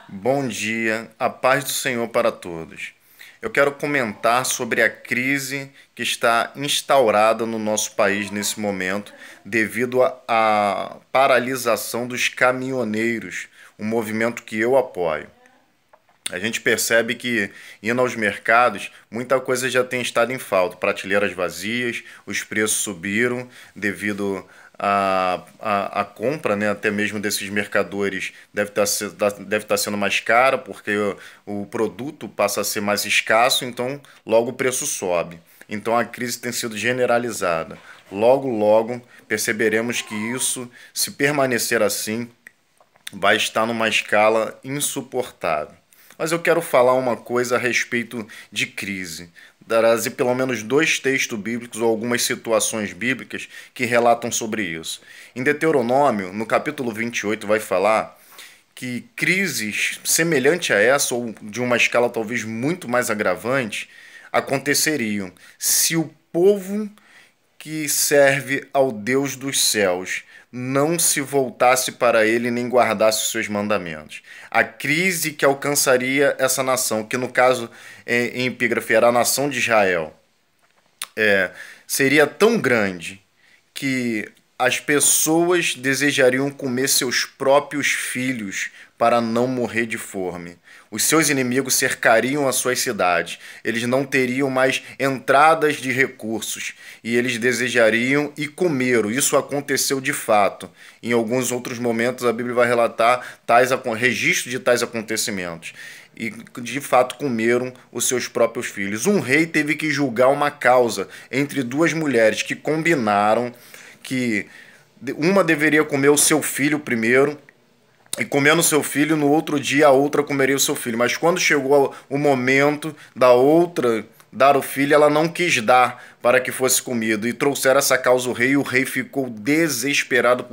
Bom dia, a paz do Senhor para todos. Eu quero comentar sobre a crise que está instaurada no nosso país nesse momento, devido à paralisação dos caminhoneiros, um movimento que eu apoio. A gente percebe que, indo aos mercados, muita coisa já tem estado em falta. Prateleiras vazias, os preços subiram devido à compra, né? Até mesmo desses mercadores deve estar sendo mais cara, porque o produto passa a ser mais escasso, então logo o preço sobe. Então a crise tem sido generalizada. Logo, logo perceberemos que isso, se permanecer assim, vai estar numa escala insuportável. Mas eu quero falar uma coisa a respeito de crise. Trazer pelo menos dois textos bíblicos ou algumas situações bíblicas que relatam sobre isso. Em Deuteronômio, no capítulo 28, vai falar que crises semelhante a essa, ou de uma escala talvez muito mais agravante, aconteceriam se o povo que serve ao Deus dos céus não se voltasse para ele nem guardasse os seus mandamentos. A crise que alcançaria essa nação, que no caso em epígrafe era a nação de Israel, seria tão grande que as pessoas desejariam comer seus próprios filhos para não morrer de fome. Os seus inimigos cercariam as suas cidades. Eles não teriam mais entradas de recursos e eles desejariam e comeram. Isso aconteceu de fato. Em alguns outros momentos a Bíblia vai relatar registro de tais acontecimentos. E de fato comeram os seus próprios filhos. Um rei teve que julgar uma causa entre duas mulheres que combinaram que uma deveria comer o seu filho primeiro, e comendo seu filho, no outro dia a outra comeria o seu filho. Mas quando chegou o momento da outra dar o filho, ela não quis dar para que fosse comido. E trouxeram essa causa ao rei, e o rei ficou desesperado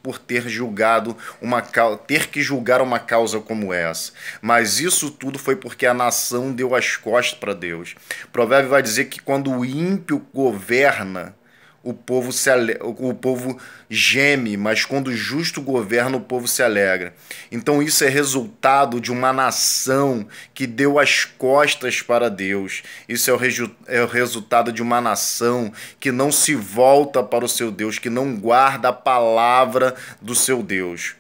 por ter julgado ter que julgar uma causa como essa. Mas isso tudo foi porque a nação deu as costas para Deus. O provérbio vai dizer que quando o ímpio governa, o povo geme, mas quando o justo governa, o povo se alegra. Então isso é resultado de uma nação que deu as costas para Deus. Isso é o resultado de uma nação que não se volta para o seu Deus, que não guarda a palavra do seu Deus.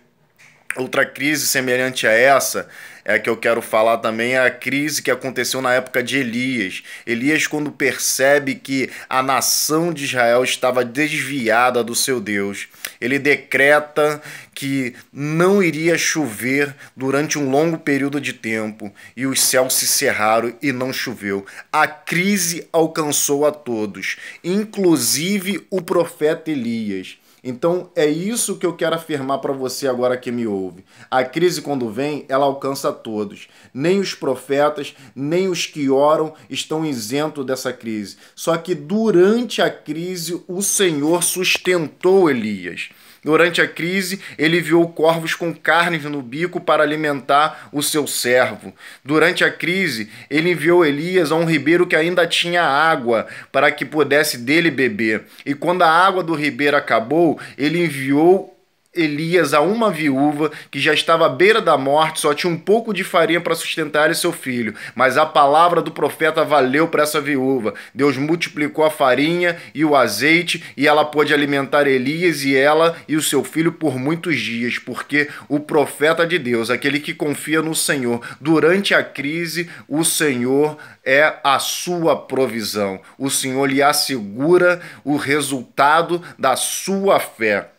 Outra crise semelhante a essa é a que eu quero falar também, é a crise que aconteceu na época de Elias. Elias, quando percebe que a nação de Israel estava desviada do seu Deus, ele decreta que não iria chover durante um longo período de tempo, e os céus se cerraram e não choveu. A crise alcançou a todos, inclusive o profeta Elias. Então é isso que eu quero afirmar para você agora que me ouve. A crise, quando vem, ela alcança a todos. Nem os profetas, nem os que oram estão isentos dessa crise. Só que durante a crise o Senhor sustentou Elias. Durante a crise, ele enviou corvos com carnes no bico para alimentar o seu servo. Durante a crise, ele enviou Elias a um ribeiro que ainda tinha água para que pudesse dele beber. E quando a água do ribeiro acabou, ele enviou Elias a uma viúva que já estava à beira da morte, só tinha um pouco de farinha para sustentar e seu filho. Mas a palavra do profeta valeu para essa viúva. Deus multiplicou a farinha e o azeite, e ela pôde alimentar Elias e ela e o seu filho por muitos dias, porque o profeta de Deus, aquele que confia no Senhor, durante a crise, o Senhor é a sua provisão. O Senhor lhe assegura o resultado da sua fé.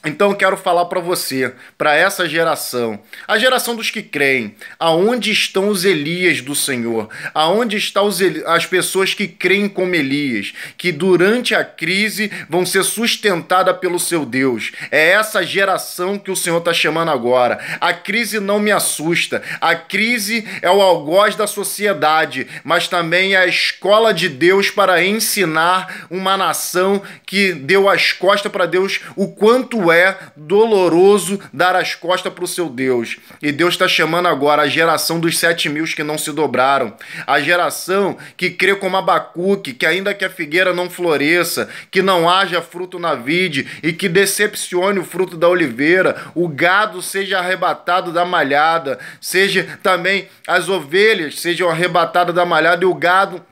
Então eu quero falar para você, para essa geração, a geração dos que creem, aonde estão os Elias do Senhor? Aonde estão as pessoas que creem como Elias, que durante a crise vão ser sustentadas pelo seu Deus? É essa geração que o Senhor está chamando agora. A crise não me assusta, a crise é o algoz da sociedade, mas também é a escola de Deus para ensinar uma nação que deu as costas para Deus o quanto como é doloroso dar as costas para o seu Deus. E Deus está chamando agora a geração dos 7.000 que não se dobraram, a geração que crê como Abacuque, que ainda que a figueira não floresça, que não haja fruto na vide e que decepcione o fruto da oliveira, o gado seja arrebatado da malhada, seja também as ovelhas sejam arrebatadas da malhada e o gado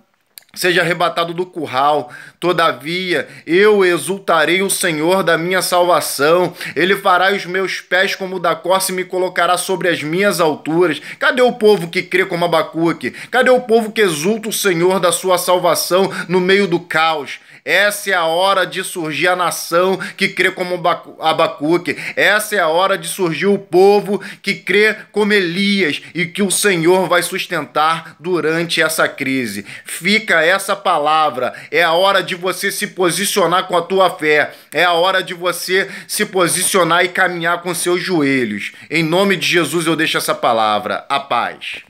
seja arrebatado do curral. Todavia, eu exultarei o Senhor da minha salvação. Ele fará os meus pés como o da corça e me colocará sobre as minhas alturas. Cadê o povo que crê como Abacuque? Cadê o povo que exulta o Senhor da sua salvação no meio do caos? Essa é a hora de surgir a nação que crê como Abacuque. Essa é a hora de surgir o povo que crê como Elias e que o Senhor vai sustentar durante essa crise. Fica essa palavra. É a hora de você se posicionar com a tua fé. É a hora de você se posicionar e caminhar com seus joelhos. Em nome de Jesus eu deixo essa palavra. A paz.